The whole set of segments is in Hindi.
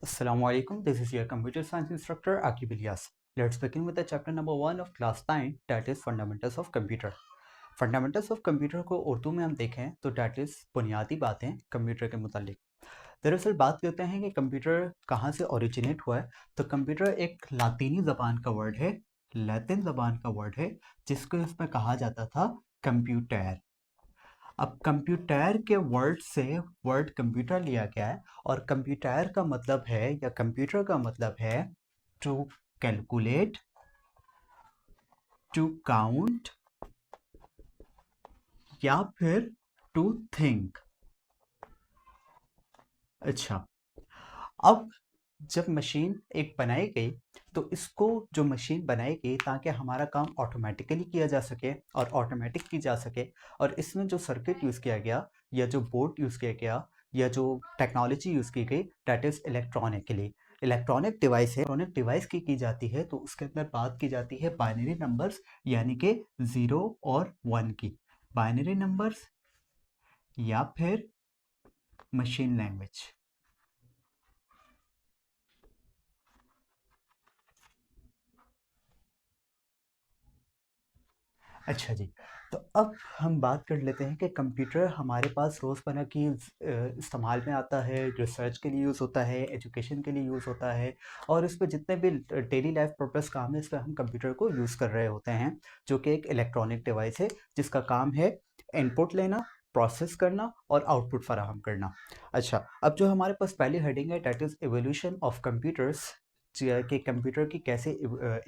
Assalamualaikum. This is your computer science instructor Akib Ilyas. Let's begin with the chapter number 1 of class 9, that is fundamentals of computer. Fundamentals of computer को उर्दू में हम देखें तो डैट इज़ बुनियादी बातें कंप्यूटर के मुतालिक। दरअसल बात करते हैं कि कंप्यूटर कहाँ से ओरिजिनेट हुआ है, तो कंप्यूटर एक लातीनी ज़बान का वर्ड है, लैटिन ज़बान का वर्ड है, जिसको इसमें कहा जाता था कंप्यूटर। अब कंप्यूटर के वर्ड से वर्ड कंप्यूटर लिया गया है, और कंप्यूटर का मतलब है या कंप्यूटर का मतलब है टू कैलकुलेट, टू काउंट या फिर टू थिंक। अच्छा, अब जब मशीन एक बनाई गई तो इसको जो मशीन बनाई गई ताकि हमारा काम ऑटोमेटिकली किया जा सके और ऑटोमेटिक की जा सके, और इसमें जो सर्किट यूज़ किया गया या जो बोर्ड यूज़ किया गया या जो टेक्नोलॉजी यूज़ की गई that is electronically. Electronic device है, इलेक्ट्रॉनिक डिवाइस की जाती है तो उसके अंदर बात की जाती है बाइनरी नंबर्स यानी कि 0 और 1 की। बाइनरी नंबर्स या फिर मशीन लैंग्वेज। अच्छा जी, तो अब हम बात कर लेते हैं कि कंप्यूटर हमारे पास रोज़मर्रा की इस्तेमाल में आता है, रिसर्च के लिए यूज़ होता है, एजुकेशन के लिए यूज़ होता है, और इस पे जितने भी डेली लाइफ पर्पस काम है इस पे हम कंप्यूटर को यूज़ कर रहे होते हैं, जो कि एक इलेक्ट्रॉनिक डिवाइस है जिसका काम है इनपुट लेना, प्रोसेस करना और आउटपुट फराहम करना। अच्छा, अब जो हमारे पास पहली हेडिंग है that is evolution of computers, कि कंप्यूटर की कैसे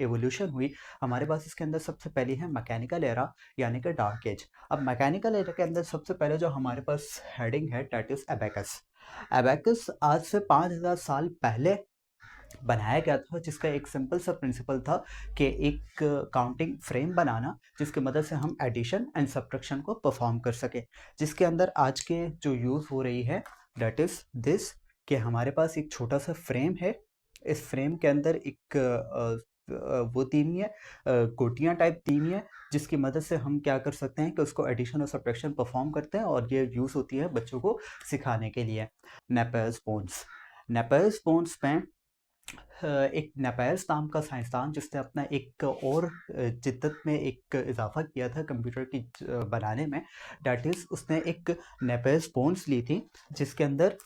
एवोल्यूशन हुई। हमारे पास इसके अंदर सबसे पहली है मैकेनिकल एरा यानी कि डार्क एज। अब मैकेनिकल एरा के अंदर सबसे पहले जो हमारे पास हेडिंग है डैट इज एबेकस। एबेकस आज से 5000 साल पहले बनाया गया था, जिसका एक सिंपल सा प्रिंसिपल था कि एक काउंटिंग फ्रेम बनाना जिसकी मदद से हम एडिशन एंड सब्ट्रैक्शन को परफॉर्म कर सके, जिसके अंदर आज के जो यूज़ हो रही है डैट इज़ दिस, कि हमारे पास एक छोटा सा फ्रेम है। इस फ्रेम के अंदर एक वो तीनी है, गोटियाँ टाइप तीनी है, जिसकी मदद से हम क्या कर सकते हैं कि उसको एडिशन और सब्ट्रैक्शन परफॉर्म करते हैं, और ये यूज़ होती है बच्चों को सिखाने के लिए। नेपेयर्स बोन्स। नेपेयर्स बोन्स में एक नेपेयर्स नाम का साइंसदान जिसने अपना एक और जिद्दत में एक इजाफा किया था कंप्यूटर की बनाने में, डैट इज़ उसने एक नेपेयर्स बोन्स ली थी, जिसके अंदर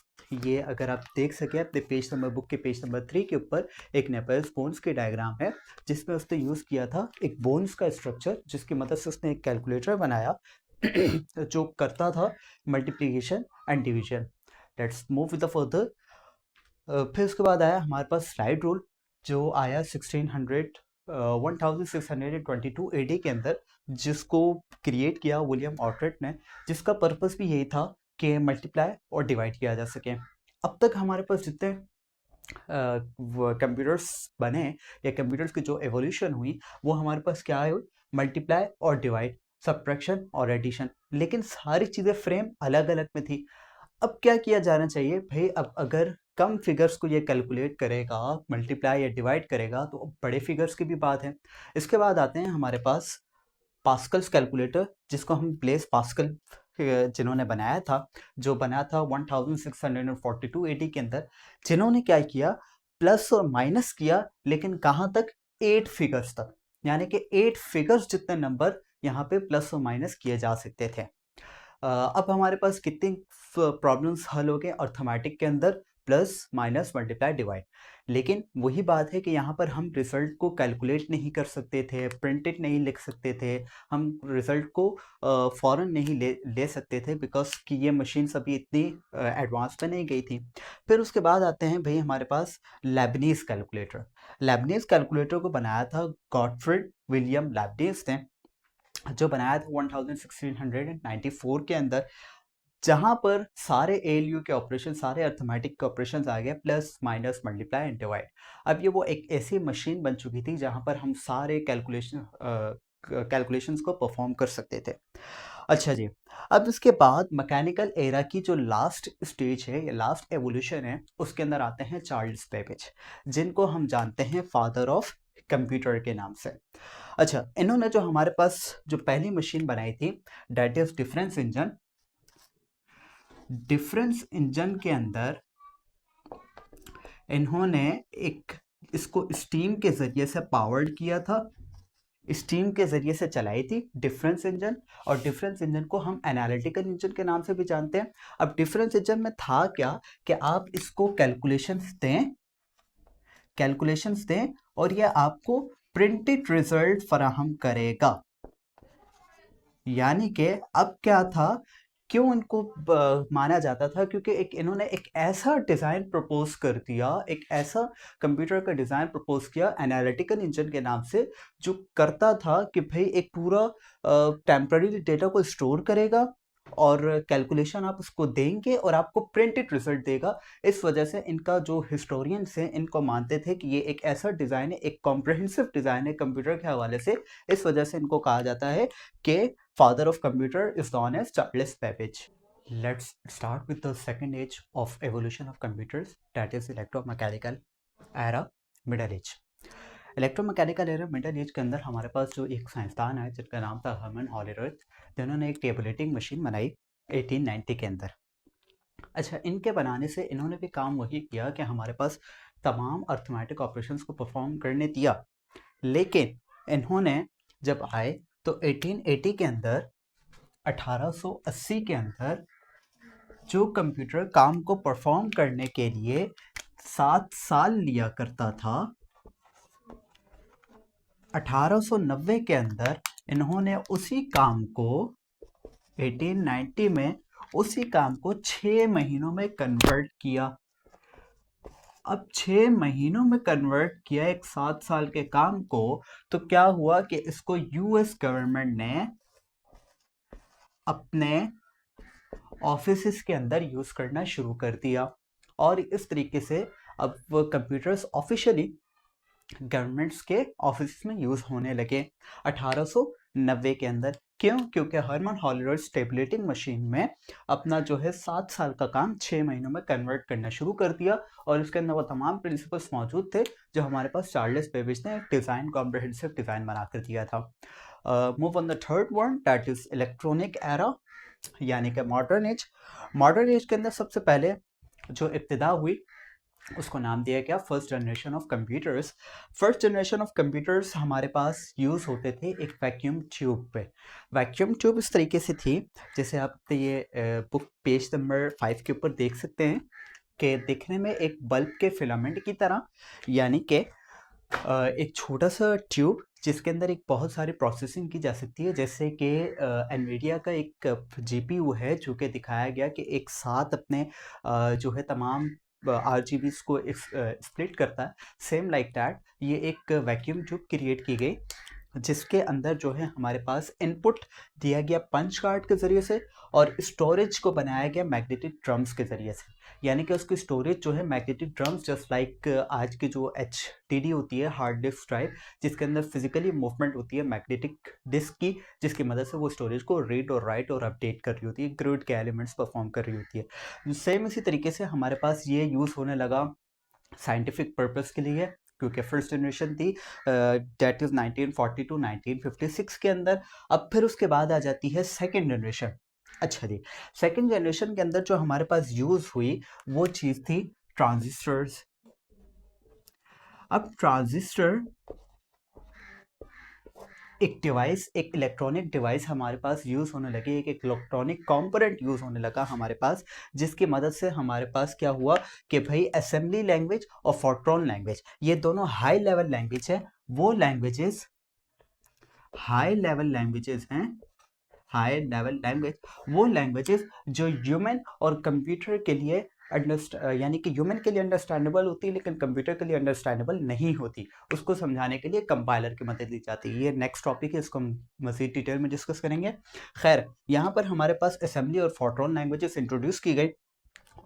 ये अगर आप देख सकें अपने पेज नंबर बुक के पेज नंबर 3 के ऊपर एक नेपेयर्स बोन्स की डायग्राम है, जिसमें उसने यूज़ किया था एक बोन्स का स्ट्रक्चर, जिसकी मदद से उसने एक कैलकुलेटर बनाया जो करता था multiplication and division. Let's move with the further. फिर उसके बाद आया हमारे पास स्लाइड रूल, जो आया 1622 एडी के अंदर, जिसको क्रिएट किया विलियम ऑर्ट्रेट ने, जिसका पर्पस भी यही था कि मल्टीप्लाई और डिवाइड किया जा सके। अब तक हमारे पास जितने कंप्यूटर्स बने या कंप्यूटर्स की जो एवोल्यूशन हुई वो हमारे पास क्या है, मल्टीप्लाई और डिवाइड, सब्ट्रैक्शन और एडिशन, लेकिन सारी चीज़ें फ्रेम अलग अलग में थी। अब क्या किया जाना चाहिए भाई, अब अगर कम फिगर्स को ये कैलकुलेट करेगा, मल्टीप्लाई या डिवाइड करेगा, तो अब बड़े फिगर्स की भी बात है। इसके बाद आते हैं हमारे पास पास्कल्स कैलकुलेटर, जिसको हम ब्लेस पास्कल जिन्होंने बनाया था, जो बना था 1642 एडी के अंदर, जिन्होंने क्या किया, प्लस और माइनस किया, लेकिन कहाँ तक, 8 फिगर्स तक, यानी कि 8 फिगर्स जितने नंबर यहाँ पे प्लस और माइनस किए जा सकते थे। अब हमारे पास कितनी प्रॉब्लम्स हल हो गए अर्थमेटिक के अंदर, प्लस माइनस मल्टीप्लाई डिवाइड, लेकिन वही बात है कि यहाँ पर हम रिजल्ट को कैलकुलेट नहीं कर सकते थे, प्रिंटेड नहीं लिख सकते थे, हम रिजल्ट को फ़ौरन नहीं ले सकते थे, बिकॉज कि ये मशीन्स अभी इतनी एडवांस में नहीं गई थी। फिर उसके बाद आते हैं भाई हमारे पास लेबनीज कैलकुलेटर। लेबनीज कैलकुलेटर को बनाया था गॉटफ्रिड विलियम लेबनीज ने, जो बनाया था 1694 के अंदर, जहां पर सारे एएलयू के ऑपरेशन, सारे अर्थमेटिक के ऑपरेशन आ गए, plus minus multiply and divide. अब ये वो एक ऐसी मशीन बन चुकी थी जहां पर हम सारे कैलकुलेशंस को परफॉर्म कर सकते थे। अच्छा जी, अब इसके बाद मैकेनिकल एरा की जो लास्ट स्टेज है या लास्ट एवोल्यूशन है, उसके अंदर आते हैं चार्ल्स बेबेज, जिनको हम जानते हैं फादर ऑफ कंप्यूटर के नाम से। अच्छा, इन्होंने जो हमारे पास जो पहली मशीन बनाई थी that is difference engine. Difference engine के अंदर इन्होंने एक इसको स्टीम के ज़रिए से पावर्ड किया था, स्टीम के ज़रिए से चलाई थी डिफरेंस इंजन, और डिफरेंस इंजन को हम एनालिटिकल इंजन के नाम से भी जानते हैं। अब डिफरेंस इंजन में था क्या कि आप इसको कैलकुलेशंस दें और ये आपको प्रिंटेड रिजल्ट फराहम करेगा। यानी कि अब क्या था, क्यों इनको माना जाता था, क्योंकि इन्होंने एक ऐसा डिज़ाइन प्रपोज कर दिया, एक ऐसा कंप्यूटर का डिज़ाइन प्रपोज किया एनालिटिकल इंजन के नाम से, जो करता था कि भाई एक पूरा टेम्पररी डेटा को स्टोर करेगा और कैलकुलेशन आप उसको देंगे और आपको प्रिंटेड रिजल्ट देगा। इस वजह से इनका जो हिस्टोरियंस हैं इनको मानते थे कि ये एक ऐसा डिज़ाइन है, एक कॉम्प्रहेंसिव डिज़ाइन है कंप्यूटर के हवाले से। इस वजह से इनको कहा जाता है कि father of computer is known as Charles Babbage. Let's start with the second age of evolution of computers, that is electromechanical era, middle age. Electromechanical era middle age के अंदर हमारे पास जो एक साइंसदान है जिनका नाम था हर्मन हॉलरथ, जिन्होंने एक टेबलेटिंग मशीन बनाई 1890 के अंदर। अच्छा, इनके बनाने से इन्होंने भी काम वही किया कि हमारे पास तमाम अर्थमेटिक ऑपरेशंस को परफॉर्म करने दिया, लेकिन इन्होंने जब आए तो 1880 के अंदर 1880 के अंदर जो कंप्यूटर काम को परफॉर्म करने के लिए 7 साल लिया करता था, 1890 के अंदर इन्होंने उसी काम को 1890 में उसी काम को 6 महीनों में कन्वर्ट किया। अब 6 महीनों में कन्वर्ट किया एक 7 साल के काम को, तो क्या हुआ कि इसको यूएस गवर्नमेंट ने अपने ऑफिस के अंदर यूज़ करना शुरू कर दिया, और इस तरीके से अब वो कंप्यूटर्स ऑफिशियली गवर्नमेंट्स के ऑफिस में यूज़ होने लगे 1890 के अंदर। क्यों? क्योंकि हर्मन हॉलरथ टेबलेटिंग मशीन में अपना जो है 7 साल का काम 6 महीनों में कन्वर्ट करना शुरू कर दिया, और इसके अंदर वो तमाम प्रिंसिपल्स मौजूद थे जो हमारे पास चार्ल्स बेबेज ने डिज़ाइन कॉम्प्रहेंसिव डिज़ाइन बना कर दिया था। Move on the third one, that is electronic era, यानी कि मॉडर्न एज। मॉडर्न एज के अंदर सबसे पहले जो इब्तिदा हुई उसको नाम दिया गया first generation of computers. First generation of computers हमारे पास यूज़ होते थे एक वैक्यूम ट्यूब पे। वैक्यूम ट्यूब इस तरीके से थी, जैसे आप ये बुक पेज नंबर 5 के ऊपर देख सकते हैं कि दिखने में एक बल्ब के फिलामेंट की तरह, यानी कि एक छोटा सा ट्यूब जिसके अंदर एक बहुत सारी प्रोसेसिंग की जा सकती है, जैसे कि एनवीडिया का एक जीपीयू है जो कि दिखाया गया कि एक साथ अपने जो है तमाम आरजीबीस को स्प्लिट करता है। सेम लाइक दैट ये एक वैक्यूम ट्यूब क्रिएट की गई, जिसके अंदर जो है हमारे पास इनपुट दिया गया पंच कार्ड के ज़रिए से, और स्टोरेज को बनाया गया मैग्नेटिक ड्रम्स के ज़रिए से। यानी कि उसकी स्टोरेज जो है मैग्नेटिक ड्रम्स, जस्ट लाइक आज की जो HDD होती है, हार्ड डिस्क ड्राइव, जिसके अंदर फिजिकली मूवमेंट होती है मैग्नेटिक डिस्क की, जिसकी मदद से वो स्टोरेज को रीड और राइट और अपडेट कर रही होती है, ग्रिड के एलिमेंट्स परफॉर्म कर रही होती है। सेम इसी तरीके से हमारे पास ये यूज़ होने लगा साइंटिफिक पर्पस के लिए, क्योंकि फर्स्ट जनरेशन थी दैट इज़ 1940 टू 1956 के अंदर। अब फिर उसके बाद आ जाती है सेकेंड जनरेशन। अच्छा जी, सेकेंड जनरेशन के अंदर जो हमारे पास यूज़ हुई वो चीज़ थी ट्रांजिस्टर्स। अब ट्रांजिस्टर एक डिवाइस, एक इलेक्ट्रॉनिक डिवाइस हमारे पास यूज़ होने लगी, एक इलेक्ट्रॉनिक कंपोनेंट यूज़ होने लगा हमारे पास, जिसकी मदद से हमारे पास क्या हुआ कि भाई असेंबली लैंग्वेज और फोर्ट्रॉन लैंग्वेज, ये दोनों हाई लेवल लैंग्वेज है। वो लैंग्वेजेस हाई लेवल लैंग्वेजेस हैं, हाई लेवल लैंग्वेज वो लैंग्वेजेस जो ह्यूमन और कंप्यूटर के लिए यानी कि ह्यूमन के लिए अंडरस्टैंडेबल होती है लेकिन कंप्यूटर के लिए अंडरस्टैंडेबल नहीं होती, उसको समझाने के लिए कंपाइलर की मदद ली जाती है। ये नेक्स्ट टॉपिक है, इसको हम मज़ीद डिटेल में डिस्कस करेंगे। खैर, यहाँ पर हमारे पास असेंबली और फोर्ट्रॉन लैंग्वेजेस इंट्रोड्यूस की गई,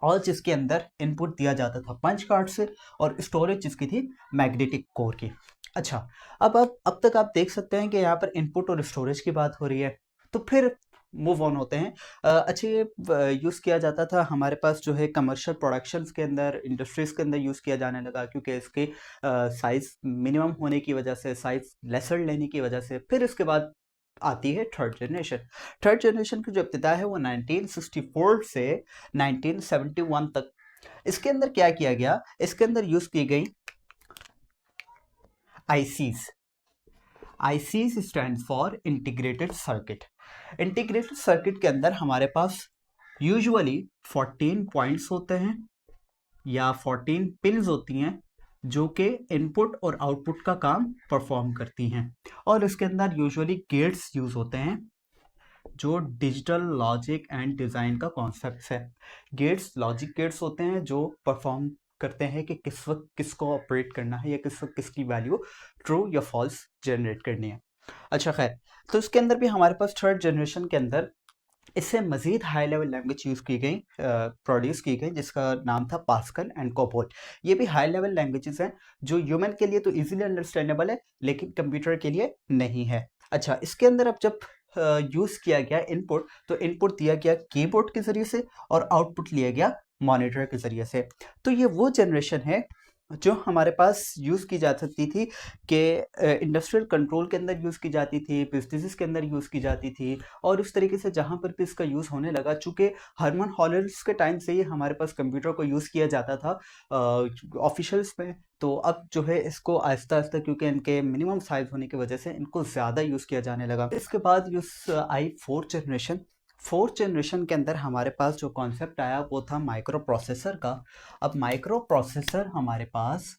और जिसके अंदर इनपुट दिया जाता था पंच कार्ड से, और स्टोरेज जिसकी थी मैग्नेटिक कोर की। अच्छा, अब तक आप देख सकते हैं कि यहाँ पर इनपुट और स्टोरेज की बात हो रही है, तो फिर मूव ऑन होते हैं। अच्छा, ये यूज़ किया जाता था हमारे पास जो है कमर्शियल प्रोडक्शंस के अंदर, इंडस्ट्रीज़ के अंदर यूज़ किया जाने लगा, क्योंकि इसके साइज़ मिनिमम होने की वजह से, साइज़ लेसर लेने की वजह से। फिर इसके बाद आती है थर्ड जनरेशन। थर्ड जनरेशन की जो इब्तिदा है वो 1964 से 1971 तक इसके अंदर क्या किया गया, इसके अंदर यूज की गई ICs. ICs stand for integrated circuit. Integrated circuit के अंदर हमारे पास यूजुअली 14 पॉइंट्स होते हैं या 14 पिन्स होती हैं जो कि इनपुट और आउटपुट का काम परफॉर्म करती हैं, और इसके अंदर यूजुअली गेट्स यूज होते हैं जो डिजिटल लॉजिक एंड डिज़ाइन का कॉन्सेप्ट है। गेट्स लॉजिक गेट्स होते हैं जो परफॉर्म करते हैं कि किस वक्त किसको ऑपरेट करना है या किस वक्त किसकी वैल्यू ट्रू या फॉल्स जनरेट करनी है। अच्छा खैर, तो इसके अंदर भी हमारे पास थर्ड जनरेशन के अंदर इससे मज़ीद हाई लेवल लैंग्वेज यूज़ की गई, प्रोड्यूस की गई, जिसका नाम था पास्कल एंड कोबोल। ये भी हाई लेवल लैंग्वेजेस हैं जो ह्यूमन के लिए तो इजीली अंडरस्टैंडेबल है लेकिन कंप्यूटर के लिए नहीं है। अच्छा, इसके अंदर अब जब यूज़ किया गया इनपुट, तो इनपुट दिया गया कीबोर्ड के ज़रिए से और आउटपुट लिया गया मॉनिटर के ज़रिए से। तो ये वो जनरेशन है जो हमारे पास यूज़ की जा सकती थी कि इंडस्ट्रियल कंट्रोल के अंदर यूज़ की जाती थी, बिजनेसेस के अंदर यूज़ की जाती थी, और उस तरीके से जहाँ पर भी इसका यूज़ होने लगा, चूँकि हरमन हॉलर्स के टाइम से ही हमारे पास कंप्यूटर को यूज़ किया जाता था ऑफिशियल्स में, तो अब जो है इसको आहिस्ता आहिस्ता, क्योंकि इनके मिनिमम साइज़ होने की वजह से इनको ज़्यादा यूज़ किया जाने लगा। इसके बाद यूज़ आई फोर्थ जनरेशन। फोर्थ जनरेशन के अंदर हमारे पास जो कॉन्सेप्ट आया वो था माइक्रो प्रोसेसर का। अब माइक्रो प्रोसेसर हमारे पास,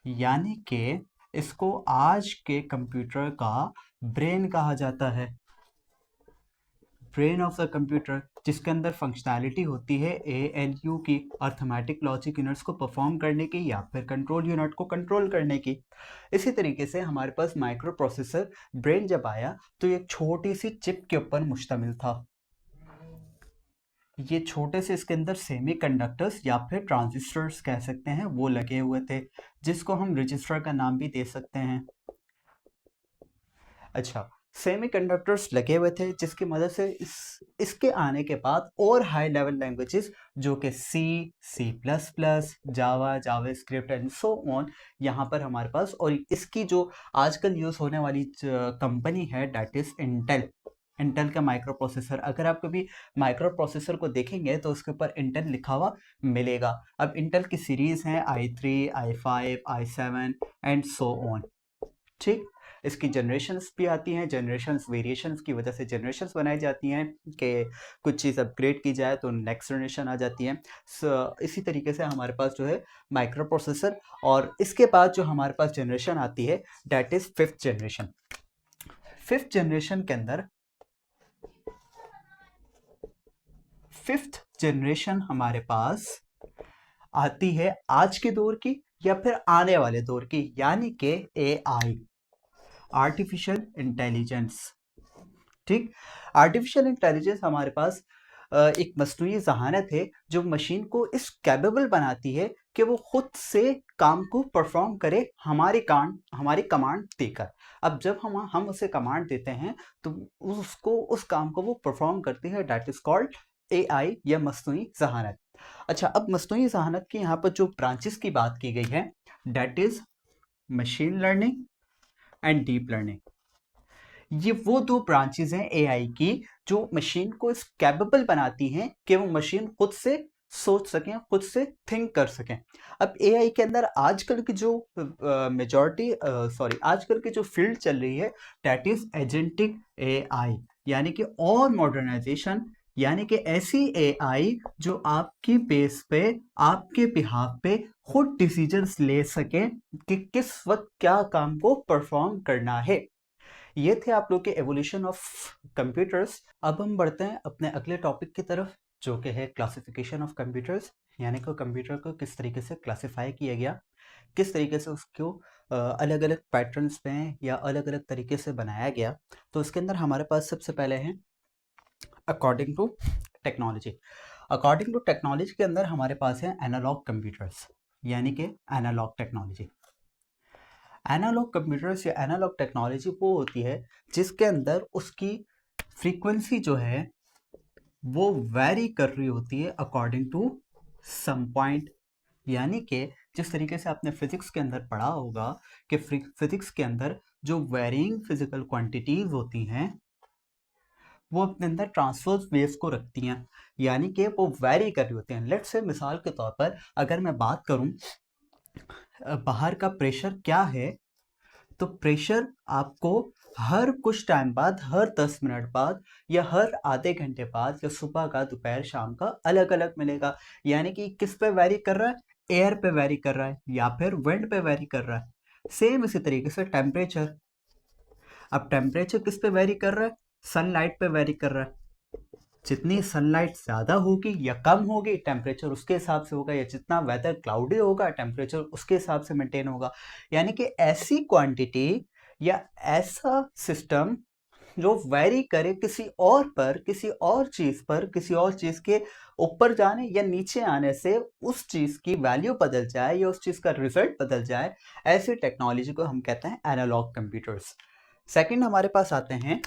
यानी कि इसको आज के कंप्यूटर का ब्रेन कहा जाता है, ब्रेन ऑफ द कंप्यूटर, जिसके अंदर फंक्शनैलिटी होती है ALU की, अर्थमेटिक लॉजिक यूनिट्स को परफॉर्म करने की या फिर कंट्रोल यूनिट को कंट्रोल करने की। इसी तरीके से हमारे पास माइक्रो प्रोसेसर ब्रेन जब आया तो ये छोटी सी चिप के ऊपर मुश्तमिल था। ये छोटे से इसके अंदर सेमीकंडक्टर्स या फिर ट्रांजिस्टर्स कह सकते हैं वो लगे हुए थे, जिसको हम रजिस्टर का नाम भी दे सकते हैं। अच्छा, सेमीकंडक्टर्स लगे हुए थे जिसकी मदद से इसके आने के बाद और हाई लेवल लैंग्वेजेस जो कि C++, Java, JavaScript and so on यहाँ पर हमारे पास, और इसकी जो आजकल यूज़ होने वाली कंपनी है डेट इज़ इंटेल। इंटेल का माइक्रो प्रोसेसर, अगर आप कभी माइक्रो प्रोसेसर को देखेंगे तो उसके ऊपर इंटेल लिखा हुआ मिलेगा। अब इंटेल की सीरीज़ हैं i3, i5, i7 and so on. ठीक, इसकी जनरेशन्स भी आती हैं, जनरेशन्स वेरिएशंस की वजह से जनरेशन्स बनाई जाती हैं कि कुछ चीज़ अपग्रेड की जाए तो नेक्स्ट जनरेशन आ जाती है। इसी तरीके से हमारे पास जो है माइक्रो प्रोसेसर, और इसके बाद जो हमारे पास जनरेशन आती है that is fifth generation. Fifth generation के अंदर, फिफ्थ जनरेशन हमारे पास आती है आज के दौर की या फिर आने वाले दौर की, यानी कि AI, आर्टिफिशियल इंटेलिजेंस। ठीक, आर्टिफिशियल इंटेलिजेंस हमारे पास एक मस्नूई ज़हानत है जो मशीन को इस कैपेबल बनाती है कि वो खुद से काम को परफॉर्म करे हमारी कमांड देकर। अब जब हम उसे कमांड देते हैं तो उस काम को वो परफॉर्म करती है, डेट इज़ कॉल्ड AI या मस्नूई ज़हानत। अच्छा, अब मस्नूई ज़हानत की यहाँ पर जो ब्रांचेस की बात की गई है that is machine learning and deep learning. ये वो दो ब्रांचेस हैं AI की जो मशीन को इस कैपेबल बनाती हैं कि वो मशीन खुद से सोच सकें, खुद से थिंक कर सकें। अब AI के अंदर आजकल की जो आजकल की जो फील्ड चल रही है दैट इज एजेंटिक AI, यानी कि और मॉडर्नाइजेशन, यानी कि ऐसी AI जो आपकी बेस पे, आपके बिहाफ पे खुद डिसीजंस ले सके कि किस वक्त क्या काम को परफॉर्म करना है। ये थे आप लोग के एवोल्यूशन ऑफ कंप्यूटर्स। अब हम बढ़ते हैं अपने अगले टॉपिक की तरफ जो कि है क्लासिफिकेशन ऑफ कंप्यूटर्स, यानी कि कंप्यूटर को किस तरीके से क्लासिफाई किया गया, किस तरीके से उसको अलग अलग पैटर्न्स में या अलग अलग तरीके से बनाया गया। तो उसके अंदर हमारे पास सबसे पहले है according to technology. According to technology के अंदर हमारे पास है एनालॉग कंप्यूटर्स, यानी कि एनालॉग टेक्नोलॉजी। एनालॉग कंप्यूटर्स या एनालॉग टेक्नोलॉजी वो होती है जिसके अंदर उसकी फ्रीक्वेंसी जो है वो वैरी कर रही होती है अकॉर्डिंग टू सम पॉइंट, यानी कि जिस तरीके से आपने फिजिक्स के अंदर पढ़ा होगा कि फिजिक्स के अंदर जो वेरिंग फिजिकल क्वांटिटीज होती हैं वो अपने अंदर ट्रांसवर्स वेव्स को रखती हैं, यानी कि वो वैरी कर रही होती हैं। लेट्स से मिसाल के तौर पर अगर मैं बात करूं बाहर का प्रेशर क्या है, तो प्रेशर आपको हर कुछ टाइम बाद, हर 10 मिनट बाद या हर आधे घंटे बाद या सुबह का, दोपहर, शाम का अलग अलग मिलेगा। यानी कि किस पे वैरी कर रहा है? एयर पे वैरी कर रहा है या फिर विंड पे वैरी कर रहा है। सेम इसी तरीके से टेम्परेचर, अब टेम्परेचर किस पे वेरी कर रहा है? सनलाइट पे वेरी कर रहा है। जितनी सनलाइट ज़्यादा होगी या कम होगी, टेम्परेचर उसके हिसाब से होगा, या जितना वेदर क्लाउडी होगा, टेम्परेचर उसके हिसाब से मेंटेन होगा। यानी कि ऐसी क्वांटिटी या ऐसा सिस्टम जो वेरी करे किसी और पर, किसी और चीज़ पर, किसी और चीज़ के ऊपर जाने या नीचे आने से उस चीज़ की वैल्यू बदल जाए या उस चीज़ का रिजल्ट बदल जाए, ऐसी टेक्नोलॉजी को हम कहते हैं एनालॉग कंप्यूटर्स। सेकंड हमारे पास आते हैं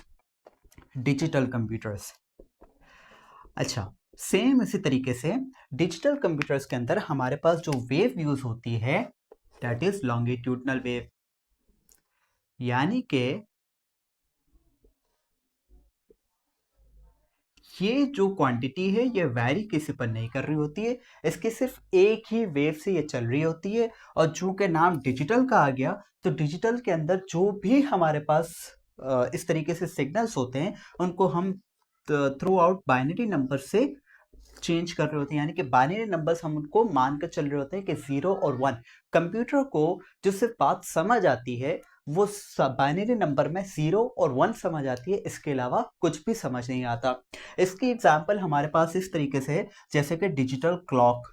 डिजिटल कंप्यूटर्स। अच्छा, सेम इसी तरीके से डिजिटल कंप्यूटर्स के अंदर हमारे पास जो वेव यूज होती है दैट इज लॉन्गिट्यूडनल वेव, यानी कि ये जो क्वांटिटी है ये वैरी किसी पर नहीं कर रही होती है, इसकी सिर्फ एक ही वेव से ये चल रही होती है। और चूंकि नाम डिजिटल का आ गया, तो डिजिटल के अंदर जो भी हमारे पास इस तरीके से सिग्नल्स होते हैं उनको हम थ्रू आउट बाइनरी नंबर से चेंज कर रहे होते हैं। यानी कि बाइनरी नंबर्स हम उनको मानकर चल रहे होते हैं कि 0 और 1। कंप्यूटर को जो सिर्फ बात समझ आती है वो बाइनरी नंबर में 0 और 1 समझ आती है, इसके अलावा कुछ भी समझ नहीं आता। इसकी एग्जांपल हमारे पास इस तरीके से है, जैसे कि डिजिटल क्लॉक,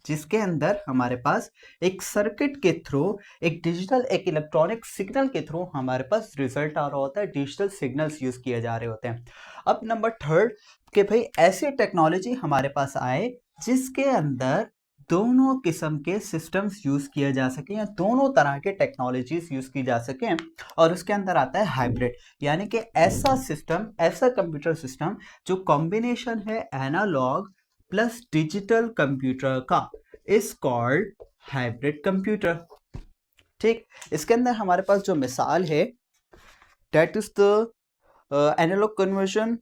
जिसके अंदर हमारे पास एक सर्किट के थ्रू, एक डिजिटल, एक इलेक्ट्रॉनिक सिग्नल के थ्रू हमारे पास रिजल्ट आ रहा होता है, डिजिटल सिग्नल्स यूज किए जा रहे होते हैं। अब नंबर थर्ड कि भाई ऐसी टेक्नोलॉजी हमारे पास आए जिसके अंदर दोनों किस्म के सिस्टम्स यूज किए जा सके या दोनों तरह के टेक्नोलॉजीज यूज की जा सके, और उसके अंदर आता है हाइब्रिड, यानी कि ऐसा सिस्टम, ऐसा कंप्यूटर सिस्टम जो कॉम्बिनेशन है एनालॉग प्लस डिजिटल कंप्यूटर का, इज कॉल्ड हाइब्रिड कंप्यूटर। ठीक, इसके अंदर हमारे पास जो मिसाल है that is the analog conversion,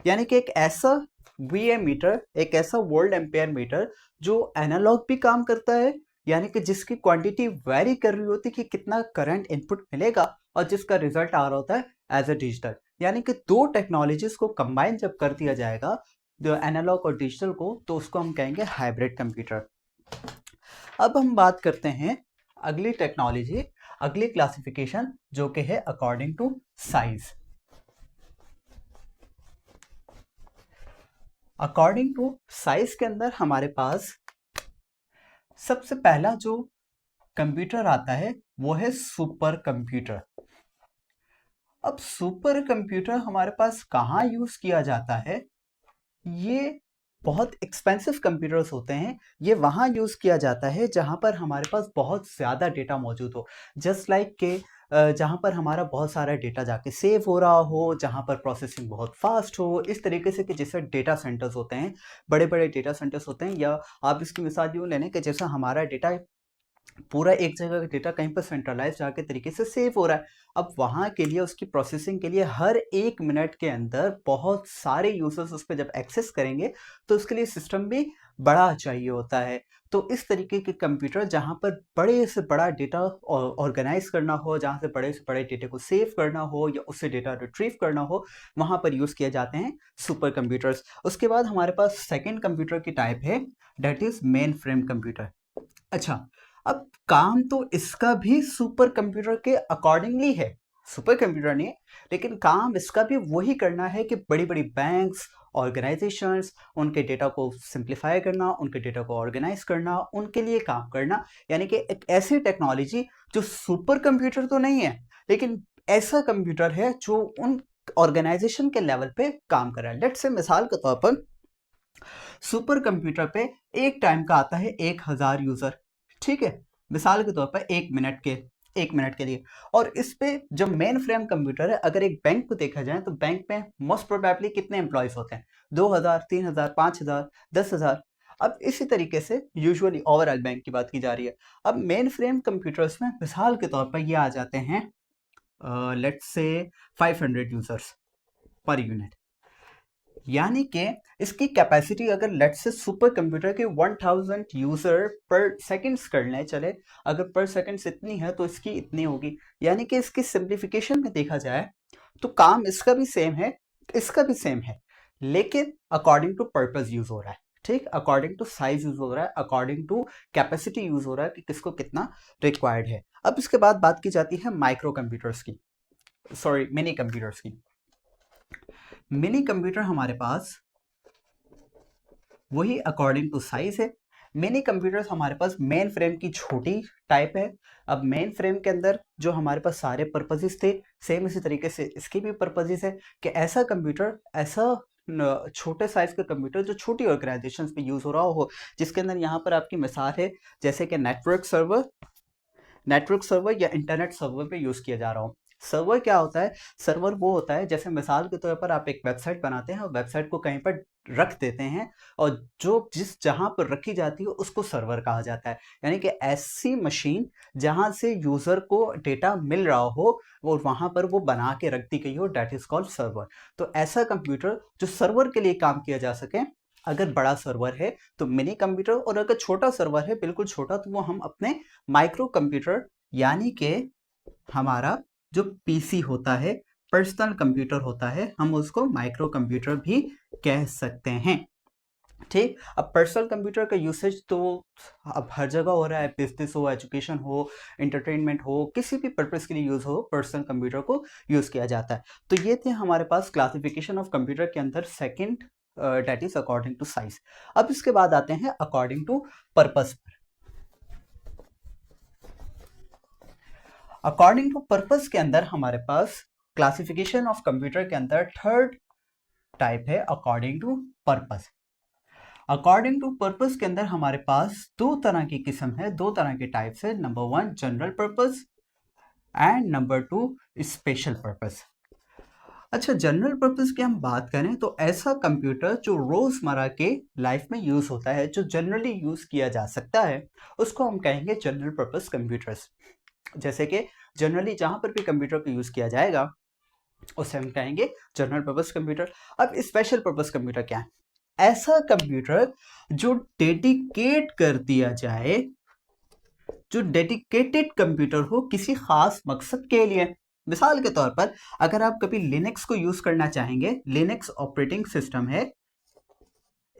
यानी कि एक ऐसा वीएम मीटर, एक ऐसा वोल्ट एम्पेयर मीटर जो एनालॉग भी काम करता है, यानी कि जिसकी क्वांटिटी वेरी कर रही होती है कि कितना करंट इनपुट मिलेगा, और जिसका रिजल्ट आ रहा होता है एज अ डिजिटल। यानी कि दो टेक्नोलॉजीज को कंबाइन जब कर दिया जाएगा, जो एनालॉग और डिजिटल को, तो उसको हम कहेंगे हाइब्रिड कंप्यूटर। अब हम बात करते हैं अगली टेक्नोलॉजी, अगली क्लासिफिकेशन, जो कि है according to size. According to size के अंदर हमारे पास सबसे पहला जो कंप्यूटर आता है वो है सुपर कंप्यूटर। अब सुपर कंप्यूटर हमारे पास कहाँ यूज किया जाता है? ये बहुत एक्सपेंसिव कंप्यूटर्स होते हैं, ये वहाँ यूज़ किया जाता है जहाँ पर हमारे पास बहुत ज़्यादा डेटा मौजूद हो। जस्ट लाइक के जहाँ पर हमारा बहुत सारा डेटा जाके सेव हो रहा हो, जहाँ पर प्रोसेसिंग बहुत फास्ट हो, इस तरीके से कि जैसे डेटा सेंटर्स होते हैं, बड़े बड़े डेटा सेंटर्स होते हैं, या आप इसकी मिसाल यूँ ले लें कि जैसा हमारा डेटा पूरा एक जगह का डेटा कहीं पर सेंट्रलाइज जाके तरीके से सेव हो रहा है। अब वहाँ के लिए, उसकी प्रोसेसिंग के लिए हर 1 मिनट के अंदर बहुत सारे यूजर्स उस पर जब एक्सेस करेंगे, तो उसके लिए सिस्टम भी बड़ा चाहिए होता है। तो इस तरीके के कंप्यूटर जहाँ पर बड़े से बड़ा डेटा ऑर्गेनाइज करना हो, जहाँ से बड़े से बड़े डेटा को सेव करना हो या उससे डेटा रिट्रीव करना हो, वहाँ पर यूज़ किए जाते हैं सुपर कंप्यूटर्स। उसके बाद हमारे पास सेकेंड कंप्यूटर की टाइप है, that is main frame computer. अच्छा, अब काम तो इसका भी सुपर कंप्यूटर के अकॉर्डिंगली है, सुपर कंप्यूटर नहीं है, लेकिन काम इसका भी वही करना है कि बड़ी बड़ी बैंक्स, ऑर्गेनाइजेशंस, उनके डेटा को सिंप्लीफाई करना, उनके डेटा को ऑर्गेनाइज करना, उनके लिए काम करना। यानी कि एक ऐसी टेक्नोलॉजी जो सुपर कंप्यूटर तो नहीं है, लेकिन ऐसा कंप्यूटर है जो उन ऑर्गेनाइजेशन के लेवल पे काम कर रहा है। लेट्स से मिसाल के तौर पर सुपर कंप्यूटर पे एक टाइम का आता है 1000 यूजर, ठीक है, मिसाल के तौर पर 1 मिनट के लिए। और इस पे जो मेन फ्रेम कंप्यूटर है, अगर एक बैंक को देखा जाए तो बैंक में मोस्ट प्रोबेबली कितने एम्प्लॉयज होते हैं? 2000, 3000, 5000, 10,000। अब इसी तरीके से यूजुअली ओवरऑल बैंक की बात की जा रही है। अब मेन फ्रेम कंप्यूटर्स में मिसाल के तौर पर ये आ जाते हैं let's say 500 users per unit, यानी कि इसकी कैपेसिटी अगर लेट्स से सुपर कंप्यूटर के 1000 यूजर पर सेकंड्स कर लें, चले अगर पर सेकंड्स इतनी है तो इसकी इतनी होगी, यानी कि इसकी सिंप्लीफिकेशन में देखा जाए तो काम इसका भी सेम है, इसका भी सेम है, लेकिन अकॉर्डिंग टू पर्पस यूज हो रहा है। ठीक, अकॉर्डिंग टू साइज यूज हो रहा है, अकॉर्डिंग टू कैपेसिटी यूज हो रहा है कि किसको कितना रिक्वायर्ड है। अब इसके बाद बात की जाती है माइक्रो कंप्यूटर्स की, सॉरी मिनी कंप्यूटर्स की। मिनी कंप्यूटर हमारे पास वही अकॉर्डिंग टू साइज है। मिनी कंप्यूटर्स हमारे पास मेन फ्रेम की छोटी टाइप है। अब मेन फ्रेम के अंदर जो हमारे पास सारे पर्पसेस थे, सेम इसी तरीके से इसकी भी पर्पसेस है कि ऐसा कंप्यूटर, ऐसा छोटे साइज का कंप्यूटर जो छोटी ऑर्गेनाइजेशंस पे यूज हो रहा हो, जिसके अंदर यहाँ पर आपकी मिसाल है जैसे कि नेटवर्क सर्वर या इंटरनेट सर्वर पे यूज किया जा रहा हो। सर्वर क्या होता है? सर्वर वो होता है जैसे मिसाल के तौर पर आप एक वेबसाइट बनाते हैं और वेबसाइट को कहीं पर रख देते हैं और जो जिस जहां पर रखी जाती है उसको सर्वर कहा जाता है, यानी कि ऐसी मशीन जहां से यूजर को डेटा मिल रहा हो और वहां पर वो बना के रख दी गई हो, डेट इज कॉल्ड सर्वर। तो ऐसा कंप्यूटर जो सर्वर के लिए काम किया जा सके, अगर बड़ा सर्वर है तो मिनी कंप्यूटर, और अगर छोटा सर्वर है बिल्कुल छोटा तो वो हम अपने माइक्रो कंप्यूटर, यानी कि हमारा जो पीसी होता है, पर्सनल कंप्यूटर होता है, हम उसको माइक्रो कंप्यूटर भी कह सकते हैं। ठीक, अब पर्सनल कंप्यूटर का यूसेज तो अब हर जगह हो रहा है, बिजनेस हो, एजुकेशन हो, एंटरटेनमेंट हो, किसी भी पर्पस के लिए यूज हो, पर्सनल कंप्यूटर को यूज किया जाता है। तो ये थे हमारे पास क्लासिफिकेशन ऑफ कंप्यूटर के अंदर second, that is according to size. अब इसके बाद आते हैं according to purpose. According to purpose के अंदर हमारे पास क्लासिफिकेशन ऑफ कंप्यूटर के अंदर थर्ड टाइप है according to purpose. According to purpose के अंदर हमारे पास दो तरह की किस्म है, दो तरह के टाइप्स है। Number 1 general purpose and number 2 special purpose. अच्छा, जनरल पर्पस की हम बात करें तो ऐसा कंप्यूटर जो रोजमर्रा के लाइफ में यूज होता है, जो जनरली यूज किया जा सकता है, उसको हम कहेंगे जनरल पर्पस कंप्यूटर्स। जैसे कि जनरली जहां पर भी कंप्यूटर को यूज किया जाएगा उसे हम कहेंगे जनरल पर्पस कंप्यूटर। अब स्पेशल पर्पस कंप्यूटर क्या है? ऐसा कंप्यूटर जो डेडिकेट कर दिया जाए, जो डेडिकेटेड कंप्यूटर हो किसी खास मकसद के लिए। मिसाल के तौर पर अगर आप कभी लिनक्स को यूज करना चाहेंगे, लिनक्स ऑपरेटिंग सिस्टम है,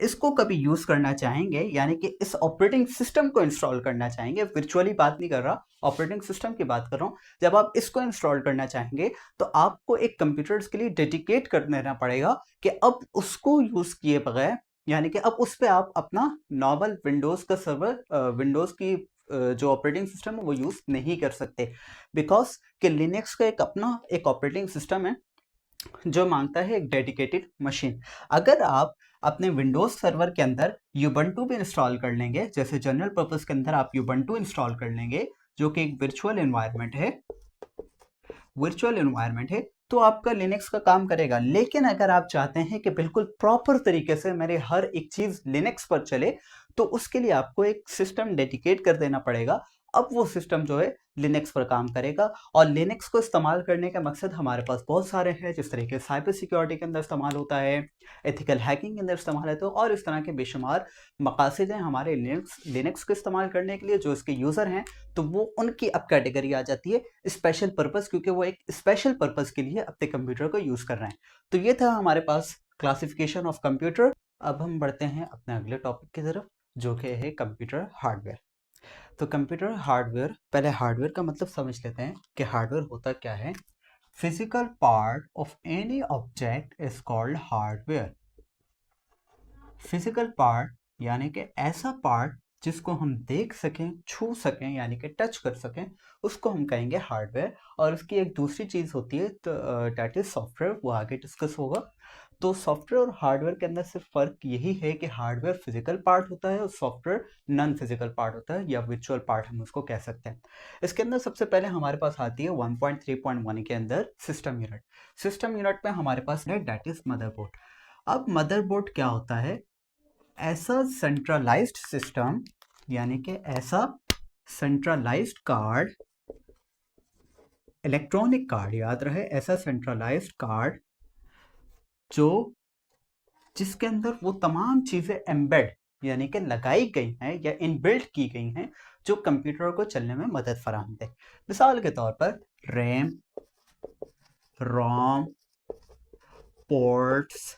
इसको कभी यूज करना चाहेंगे, यानी कि इस ऑपरेटिंग सिस्टम को इंस्टॉल करना चाहेंगे, वर्चुअली बात नहीं कर रहा, ऑपरेटिंग सिस्टम की बात कर रहा हूं। जब आप इसको इंस्टॉल करना चाहेंगे तो आपको एक कंप्यूटर के लिए डेडिकेट कर देना पड़ेगा कि अब उसको यूज किए बगैर, यानी कि अब उस पर आप अपना नॉर्मल विंडोज का सर्वर, विंडोज की जो ऑपरेटिंग सिस्टम है वो यूज नहीं कर सकते, बिकॉज कि लिनक्स का एक अपना एक ऑपरेटिंग सिस्टम है जो मांगता है एक डेडिकेटेड मशीन। अगर आप अपने विंडोज सर्वर के अंदर यूबंटू भी इंस्टॉल कर लेंगे, जैसे जनरल पर्पस के अंदर आप यूबंटू इंस्टॉल कर लेंगे जो कि एक वर्चुअल एनवायरनमेंट है, तो आपका लिनक्स का काम करेगा। लेकिन अगर आप चाहते हैं कि बिल्कुल प्रॉपर तरीके से मेरे हर एक चीज लिनक्स पर चले, तो उसके लिए आपको एक सिस्टम डेडिकेट कर देना पड़ेगा। अब वो सिस्टम जो है लिनक्स पर काम करेगा, और लिनक्स को इस्तेमाल करने का मकसद हमारे पास बहुत सारे हैं, जिस तरीके से साइबर सिक्योरिटी के अंदर इस्तेमाल होता है, एथिकल हैकिंग के अंदर इस्तेमाल है, तो और इस तरह के बेशुमार मकासद हैं हमारे लिनक्स को इस्तेमाल करने के लिए। जो इसके यूज़र हैं तो वो उनकी अब कैटेगरी आ जाती है स्पेशल पर्पस, क्योंकि वो एक स्पेशल पर्पस के लिए अपने कंप्यूटर को यूज़ कर रहे हैं। तो ये था हमारे पास क्लासिफिकेशन ऑफ कंप्यूटर। अब हम बढ़ते हैं अपने अगले टॉपिक की तरफ, जो कि है कंप्यूटर हार्डवेयर। तो कंप्यूटर हार्डवेयर, पहले हार्डवेयर का मतलब समझ लेते हैं कि हार्डवेयर होता क्या है। Physical part of any object is called hardware. Physical part यानी कि ऐसा पार्ट जिसको हम देख सकें, छू सकें, यानी कि टच कर सकें, उसको हम कहेंगे हार्डवेयर। और उसकी एक दूसरी चीज़ होती है तो डेट इज सॉफ्टवेयर, वो आगे डिस्कस होगा। तो सॉफ्टवेयर और हार्डवेयर के अंदर सिर्फ फ़र्क यही है कि हार्डवेयर फिजिकल पार्ट होता है और सॉफ्टवेयर नॉन फिजिकल पार्ट होता है, या वर्चुअल पार्ट हम उसको कह सकते हैं। इसके अंदर सबसे पहले हमारे पास आती है 1.3.1 के अंदर सिस्टम यूनिट। सिस्टम यूनिट में हमारे पास है डेट इज मदरबोर्ड। अब मदरबोर्ड क्या होता है? ऐसा सेंट्रलाइज्ड सिस्टम, यानी कि ऐसा सेंट्रलाइज्ड कार्ड इलेक्ट्रॉनिक कार्ड, याद रहे, ऐसा सेंट्रलाइज्ड कार्ड जो जिसके अंदर वो तमाम चीज़ें एम्बेड यानी कि लगाई गई हैं या इनबिल्ट की गई हैं जो कंप्यूटर को चलने में मदद फराहम दे। मिसाल के तौर पर रैम, रोम, पोर्ट्स,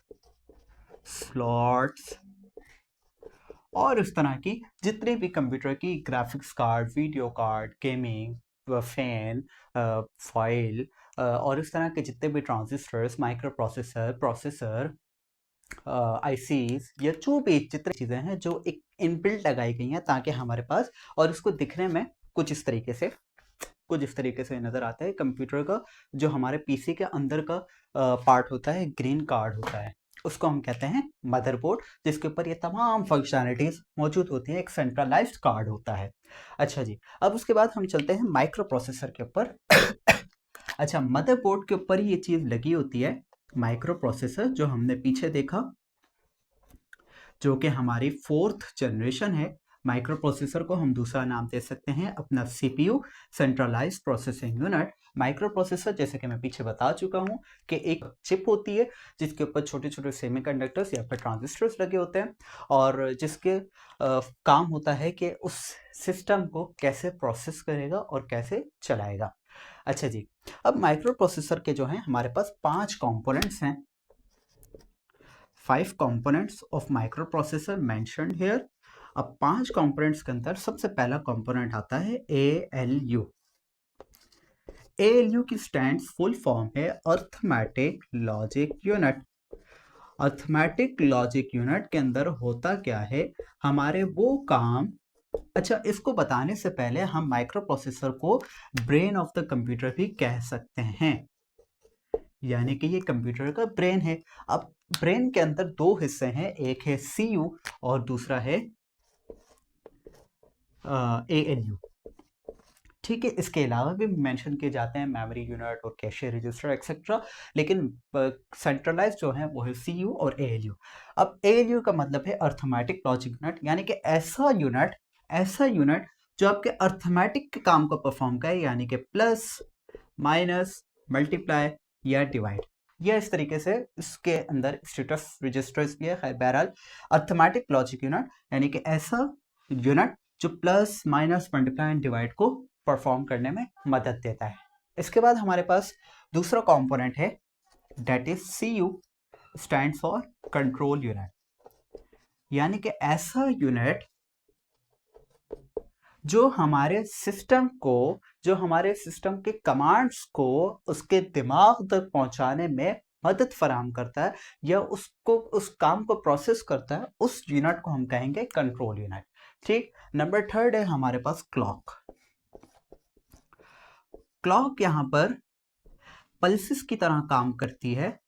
स्लॉट्स और इस तरह की जितने भी कंप्यूटर की graphics card, video card, gaming, fan, file और इस तरह के जितने भी ट्रांजिस्टर्स, माइक्रो प्रोसेसर, आईसीज या जो भी जितनी चीज़ें हैं जो एक इनबिल्ट लगाई गई हैं ताकि हमारे पास, और इसको दिखने में कुछ इस तरीके से नज़र आता है। कंप्यूटर का जो हमारे पीसी के अंदर का पार्ट होता है, ग्रीन कार्ड होता है, उसको हम कहते हैं मदरबोर्ड, जिसके ऊपर ये तमाम फंक्शनैलिटीज़ मौजूद होती हैं। एक सेंट्रलाइज्ड कार्ड होता है। अच्छा जी, अब उसके बाद हम चलते हैं माइक्रो प्रोसेसर के ऊपर। अच्छा, मदरबोर्ड के ऊपर ही ये चीज़ लगी होती है, माइक्रो प्रोसेसर जो हमने पीछे देखा, जो कि हमारी 4th जनरेशन है। माइक्रो प्रोसेसर को हम दूसरा नाम दे सकते हैं अपना CPU, centralised processing unit. Micro processor, जैसे कि मैं पीछे बता चुका हूं, कि एक चिप होती है जिसके ऊपर छोटे छोटे सेमीकंडक्टर्स या फिर ट्रांजिस्टर्स लगे होते हैं और जिसके काम होता है कि उस सिस्टम को कैसे प्रोसेस करेगा और कैसे चलाएगा। अच्छा जी, अब माइक्रो प्रोसेसर के जो हैं हमारे पास 5 कंपोनेंट्स हैं। 5 components of microprocessor mentioned here। अब 5 कंपोनेंट्स के अंदर सबसे पहला कंपोनेंट आता है ALU। ALU की स्टैंड्स फुल फॉर्म है arithmetic logic unit. Arithmetic logic unit के अंदर होता क्या है, हमारे वो काम। अच्छा, इसको बताने से पहले हम माइक्रो प्रोसेसर को ब्रेन ऑफ द कंप्यूटर भी कह सकते हैं, यानी कि ये कंप्यूटर का ब्रेन है। अब ब्रेन के अंदर 2 हिस्से हैं, एक है सीयू और दूसरा है ALU। ठीक है, इसके अलावा भी मेंशन किए जाते हैं मेमोरी यूनिट और कैशे रजिस्टर एक्सेट्रा, लेकिन सेंट्रलाइज जो है वो है सीयू और ALU। अब ALU का मतलब है अर्थमेटिक लॉजिक यूनिट, यानी कि ऐसा यूनिट जो आपके अर्थमेटिक के काम को परफॉर्म करे, यानी कि प्लस, माइनस, मल्टीप्लाई या डिवाइड, या इस तरीके से इसके अंदर स्टेटस रजिस्टर्स भी है। खैर, बहरहाल अर्थमेटिक लॉजिक यूनिट यानी कि ऐसा यूनिट जो plus, minus, multiply and divide को परफॉर्म करने में मदद देता है। इसके बाद हमारे पास दूसरा कंपोनेंट है, that is CU, stand for control unit, यानी कि ऐसा यूनिट जो हमारे सिस्टम के कमांड्स को उसके दिमाग तक पहुंचाने में मदद फराहम करता है या उस काम को प्रोसेस करता है, उस यूनिट को हम कहेंगे कंट्रोल यूनिट। ठीक, नंबर 3 है हमारे पास क्लॉक। क्लॉक यहां पर पल्सेस की तरह काम करती है।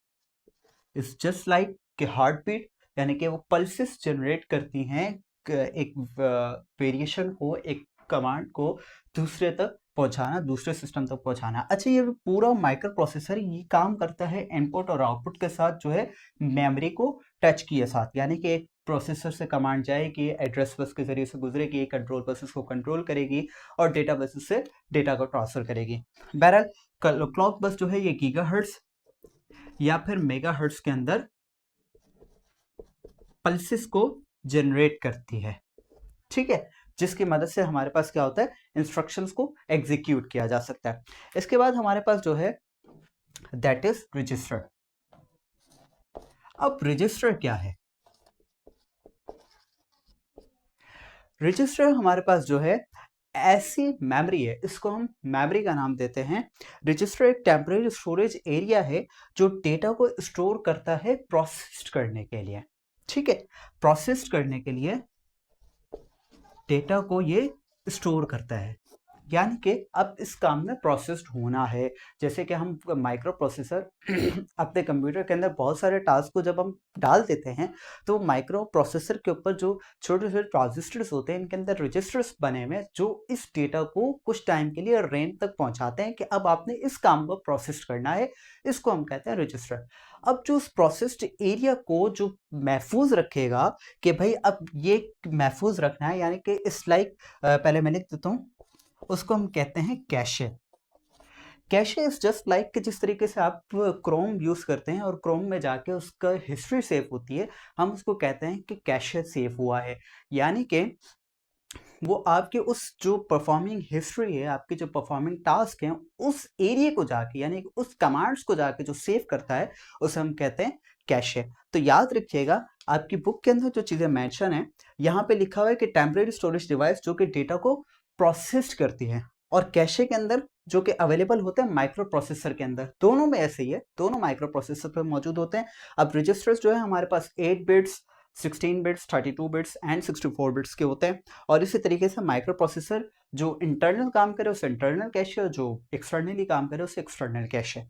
इट्स जस्ट लाइक कि हार्ट बीट, यानी कि वो पल्सेस जनरेट करती हैं एक वेरिएशन को, एक कमांड को दूसरे तक पहुंचाना, दूसरे सिस्टम तक पहुंचाना। अच्छा, ये पूरा माइक्रो प्रोसेसर ये काम करता है इनपुट और आउटपुट के साथ, जो है मेमोरी को टच किए साथ, यानी कि एक प्रोसेसर से कमांड जाएगी, एड्रेस बस के जरिए से गुजरेगी, कंट्रोल बस उसको कंट्रोल करेगी और डेटा बस से डेटा को ट्रांसफर करेगी। बहरहाल क्लॉक बस जो है ये गीगाहर्ट्ज या फिर मेगाहर्ट्ज के अंदर पल्सेस को जनरेट करती है। ठीक है, जिसकी मदद से हमारे पास क्या होता है, इंस्ट्रक्शंस को एग्जीक्यूट किया जा सकता है। इसके बाद हमारे पास जो है दैट इज रजिस्टर। अब रजिस्टर क्या है? रजिस्टर हमारे पास जो है ऐसी मेमोरी है, इसको हम मेमोरी का नाम देते हैं। रजिस्टर एक टेम्परेरी स्टोरेज एरिया है जो डेटा को स्टोर करता है प्रोसेस्ड करने के लिए। ठीक है, प्रोसेस्ड करने के लिए डेटा को ये स्टोर करता है, यानी कि अब इस काम में प्रोसेस्ड होना है। जैसे कि हम माइक्रो प्रोसेसर अपने कंप्यूटर के अंदर बहुत सारे टास्क को जब हम डाल देते हैं तो माइक्रो प्रोसेसर के ऊपर जो छोटे छोटे ट्रांजिस्टर्स होते हैं, इनके अंदर रजिस्टर्स बने हुए जो इस डेटा को कुछ टाइम के लिए रैम तक पहुंचाते हैं कि अब आपने इस काम को प्रोसेस करना है। इसको हम कहते हैं रजिस्टर। अब जो उस प्रोसेस्ड एरिया को जो महफूज रखेगा कि भाई अब ये महफूज रखना है, यानी कि इस लाइक पहले मैं लिख देता हूँ, उसको हम कहते हैं cache. Cache is just like कि जिस तरीके से आप क्रोम यूज़ करते हैं और क्रोम में जाके उसका हिस्ट्री सेव होती है, हम उसको कहते हैं कि कैशे सेव हुआ है। यानी कि वो आपके उस जो परफॉर्मिंग हिस्ट्री है, आपके जो परफॉर्मिंग टास्क हैं, उस एरिया को जाके यानी कि उस कमांड्स को जाके जो सेव करता है, उसे हम कहते हैं कैशे। तो याद रखिएगा, आपकी बुक के अंदर जो चीज़ें मेंशन है, यहाँ पे लिखा हुआ है कि टेम्परेरी स्टोरेज डिवाइस जो कि डेटा को प्रोसेस्ड करती है, और कैशे के अंदर जो कि अवेलेबल होते हैं माइक्रो प्रोसेसर के अंदर। दोनों में ऐसे ही है, दोनों माइक्रो प्रोसेसर पे मौजूद होते हैं। अब रजिस्टर्स जो है हमारे पास 8 bits, 16 bits, 32 bits and 64 bits के होते हैं। और इसी तरीके से माइक्रो प्रोसेसर जो इंटरनल काम करे उसे इंटरनल कैश है, और जो एक्सटर्नली काम करे उसे एक्सटर्नल कैश है।